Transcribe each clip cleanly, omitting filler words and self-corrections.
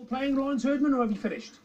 playing, Lawrence Herdman, or have you finished?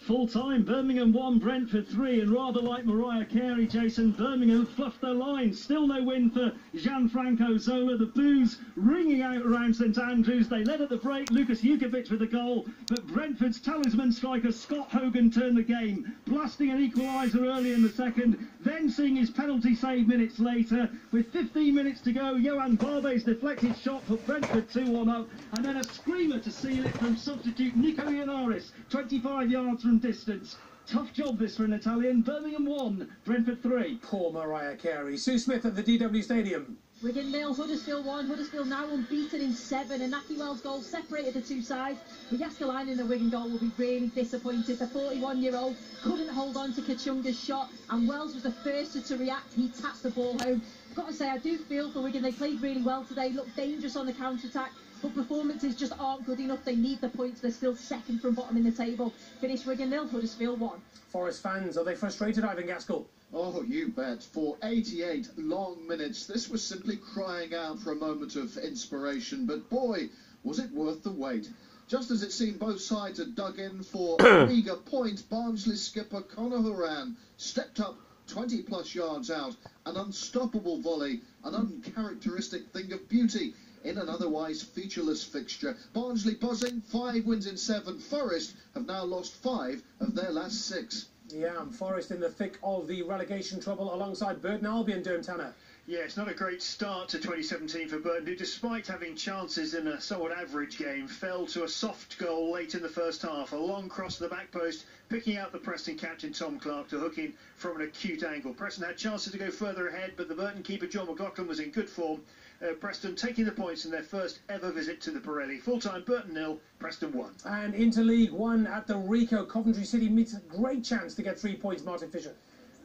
Full-time, Birmingham 1, Brentford 3, and rather like Mariah Carey, Jason, Birmingham fluffed their lines. Still no win for Gianfranco Zola. The boos ringing out around St Andrews. They led at the break, Lucas Jukovic with the goal, but Brentford's talisman striker Scott Hogan turned the game, blasting an equaliser early in the second, then seeing his penalty save minutes later. With 15 minutes to go, Johan Barbe's deflected shot put Brentford 2-1 up, and then a screamer to seal it from substitute Nico Ionaris, 25 yards from distance. Tough job this for an Italian. Birmingham 1, Brentford 3. Poor Mariah Carey. Sue Smith at the DW Stadium. Wigan 0, Huddersfield 1. Huddersfield now unbeaten in 7, and Naki Wells' goal separated the two sides. But Jääskeläinen in the Wigan goal will be really disappointed. The 41-year-old couldn't hold on to Kachunga's shot, and Wells was the first to react. He tapped the ball home. I've got to say, I do feel for Wigan. They played really well today, looked dangerous on the counter-attack, but performances just aren't good enough. They need the points. They're still second from bottom in the table. Finished Wigan 0, Huddersfield 1. Forest fans, are they frustrated, Ivan Gaskell? Oh, you bet. For 88 long minutes, this was simply crying out for a moment of inspiration. But boy, was it worth the wait. Just as it seemed both sides had dug in for a meagre point, Barnsley skipper Conor Horan stepped up 20-plus yards out. An unstoppable volley, an uncharacteristic thing of beauty in an otherwise featureless fixture. Barnsley buzzing, 5 wins in 7. Forest have now lost 5 of their last 6. Yeah, and Forest in the thick of the relegation trouble alongside Burton Albion, Derm Tanner. Yeah, it's not a great start to 2017 for Burton, who, despite having chances in a somewhat average game, fell to a soft goal late in the first half. A long cross to the back post, picking out the Preston captain Tom Clark to hook in from an acute angle. Preston had chances to go further ahead, but the Burton keeper John McLaughlin was in good form. Preston taking the points in their first ever visit to the Pirelli. Full-time, Burton 0, Preston 1. And into League 1 at the Rico, Coventry City meets a great chance to get 3 points, Martin Fisher.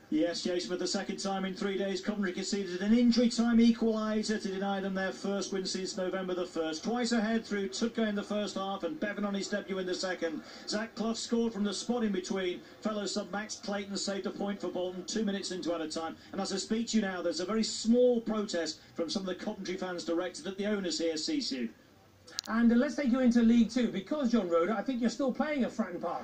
Yes, Jason, for the second time in 3 days, Coventry conceded an injury time equaliser to deny them their first win since November the 1st. Twice ahead through Tutka in the first half and Bevan on his debut in the second. Zach Clough scored from the spot in between. Fellow sub Max Clayton saved a point for Bolton 2 minutes into added time. And as I speak to you now, there's a very small protest from some of the Coventry fans directed at the owners here, Sisu. And let's take you into League 2, because, John Roder, I think you're still playing at Fratton Park.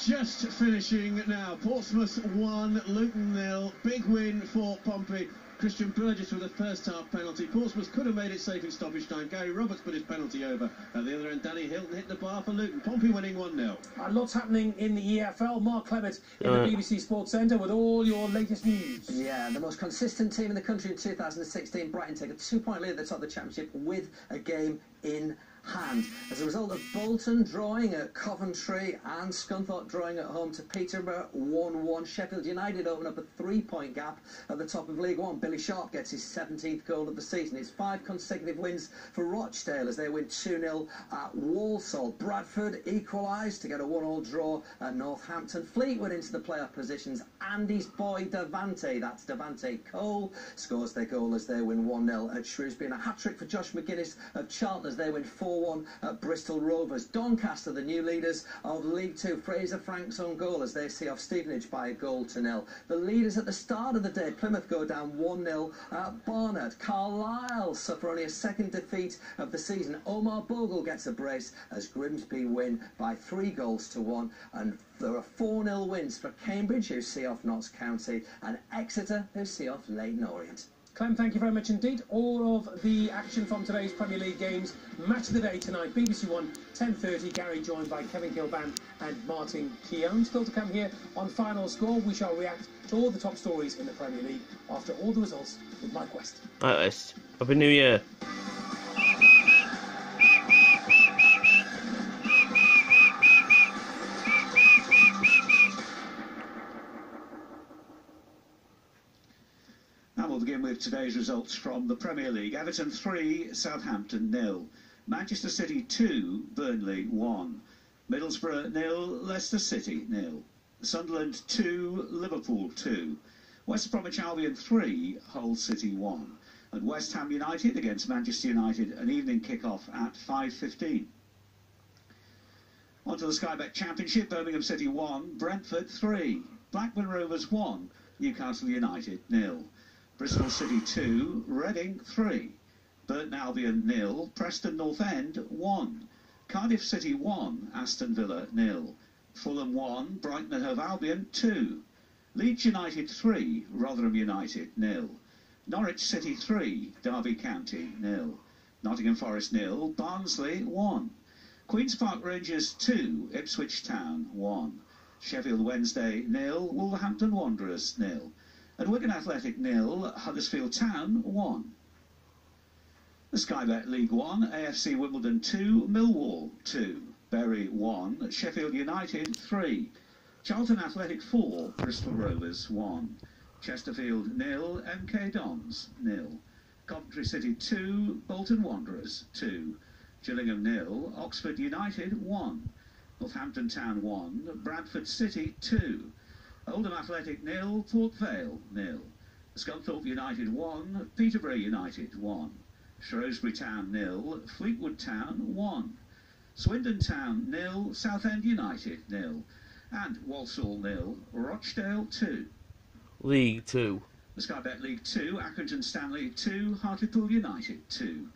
Just finishing now. Portsmouth 1, Luton 0. Big win for Pompey. Christian Burgess with a first half penalty. Portsmouth could have made it safe in stoppage time. Gary Roberts put his penalty over. At the other end, Danny Hilton hit the bar for Luton. Pompey winning 1-0. Lots happening in the EFL. Mark Clement in the BBC Sports Centre with all your latest news. Yeah, the most consistent team in the country in 2016. Brighton take a 2-point lead at the top of the Championship with a game in hand. As a result of Bolton drawing at Coventry and Scunthorpe drawing at home to Peterborough 1-1, Sheffield United open up a 3-point gap at the top of League 1. Billy Sharp gets his 17th goal of the season. It's 5 consecutive wins for Rochdale as they win 2-0 at Walsall. Bradford equalised to get a 1-1 draw at Northampton. Fleetwood into the playoff positions. Andy's boy Devante, that's Devante Cole, scores their goal as they win 1-0 at Shrewsbury. And a hat-trick for Josh McGuinness of Charlton as they win 4-1 at Bristol Rovers. Doncaster, the new leaders of League 2. Fraser Frank's own goal as they see off Stevenage by 1-0. The leaders at the start of the day, Plymouth go down 1-0 at Barnet. Carlisle suffer only a second defeat of the season. Omar Bogle gets a brace as Grimsby win by 3-1. And there are 4-0 wins for Cambridge, who see off Notts County, and Exeter, who see off Leyton Orient. Clem, thank you very much indeed. All of the action from today's Premier League games. Match of the day tonight, BBC One, 10:30. Gary joined by Kevin Kilban and Martin Keown. Still to come here on Final Score. We shall react to all the top stories in the Premier League after all the results with Mike West. Happy New Year. We'll begin with today's results from the Premier League. Everton 3, Southampton 0. Manchester City 2, Burnley 1. Middlesbrough 0, Leicester City 0. Sunderland 2, Liverpool 2. West Bromwich Albion 3, Hull City 1. And West Ham United against Manchester United, an evening kick-off at 5:15. On to the Sky Bet Championship. Birmingham City 1, Brentford 3. Blackburn Rovers 1, Newcastle United 0. Bristol City 2, Reading 3. Burton Albion 0, Preston North End 1. Cardiff City 1, Aston Villa 0. Fulham 1, Brighton and Hove Albion 2. Leeds United 3, Rotherham United 0. Norwich City 3, Derby County 0. Nottingham Forest 0, Barnsley 1. Queen's Park Rangers 2, Ipswich Town 1. Sheffield Wednesday 0, Wolverhampton Wanderers 0. And Wigan Athletic 0, Huddersfield Town 1. The Sky Bet League 1, AFC Wimbledon 2, Millwall 2. Bury 1, Sheffield United 3. Charlton Athletic 4, Bristol Rovers 1. Chesterfield 0, MK Dons 0. Coventry City 2, Bolton Wanderers 2. Gillingham 0, Oxford United 1. Northampton Town 1, Bradford City 2. Oldham Athletic 0, Port Vale 0. Scunthorpe United 1, Peterborough United 1. Shrewsbury Town 0, Fleetwood Town 1. Swindon Town 0, Southend United 0. And Walsall 0, Rochdale 2. League 2. The Sky Bet League 2, Accrington Stanley 2, Hartlepool United 2.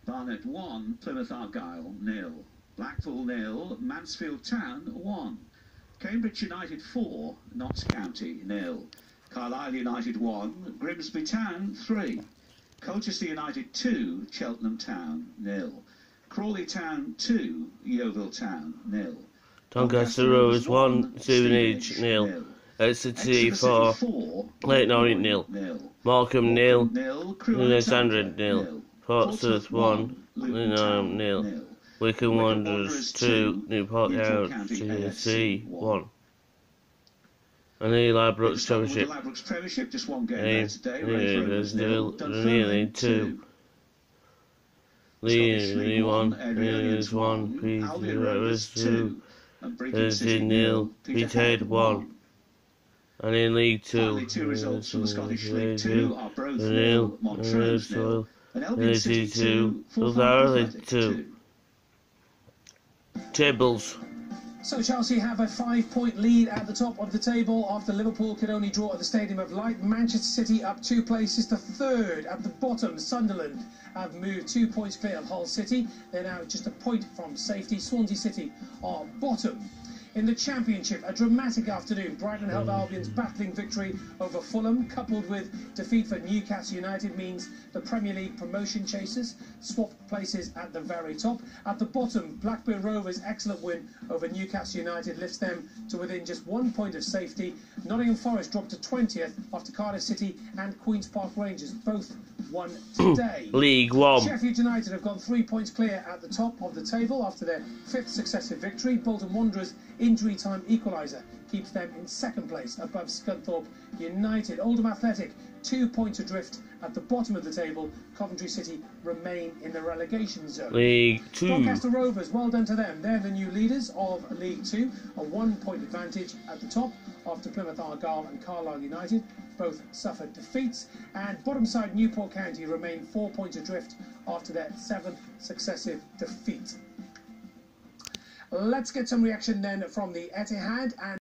Barnet 1, Plymouth Argyle 0. Blackpool 0, Mansfield Town 1. Cambridge United 4, Notts County 0. Carlisle United 1, Grimsby Town 3. Colchester United 2, Cheltenham Town 0. Crawley Town 2, Yeovil Town 0. Doncaster Rovers 1, Stevenage 0. Exeter City 4, Leyton Orient 0. Morecambe 0, Alexandra 0. Portsmouth 1, Lincoln 0. Wycombe Wanderers 2, Newport County 1. And the Ladbrokes Premiership. Ladbrokes Premiership, just one game there today. Dunfermline 2. Leigh 1, Edinburgh 1, Peterborough 2. Thursday 0, Peterhead 1. And in League 2, finally, 2 results from the Scottish League 2 are Broth 0, Montrose 0, and Albion City 2, Fulham 2. Tables. So Chelsea have a 5-point lead at the top of the table after Liverpool could only draw at the Stadium of Light. Manchester City up 2 places to third. At the bottom, Sunderland have moved 2 points clear of Hull City. They're now just a point from safety. Swansea City are bottom. In the Championship, a dramatic afternoon. Brighton and Hove Albion's battling victory over Fulham, coupled with defeat for Newcastle United, means the Premier League promotion chasers swap places at the very top. At the bottom, Blackburn Rovers' excellent win over Newcastle United lifts them to within just 1 point of safety. Nottingham Forest dropped to 20th after Cardiff City and Queen's Park Rangers both won today. League 1. Sheffield United have gone 3 points clear at the top of the table after their 5th successive victory. Bolton Wanderers' injury time equaliser keeps them in 2nd place above Scunthorpe United. Oldham Athletic 2 points adrift at the bottom of the table. Coventry City remain in the relegation zone. League 2. Doncaster Rovers, well done to them. They're the new leaders of League 2. A 1 point advantage at the top after Plymouth Argyle and Carlisle United both suffered defeats. And bottom side Newport County remain 4 points adrift after their 7th successive defeat. Let's get some reaction then from the Etihad. And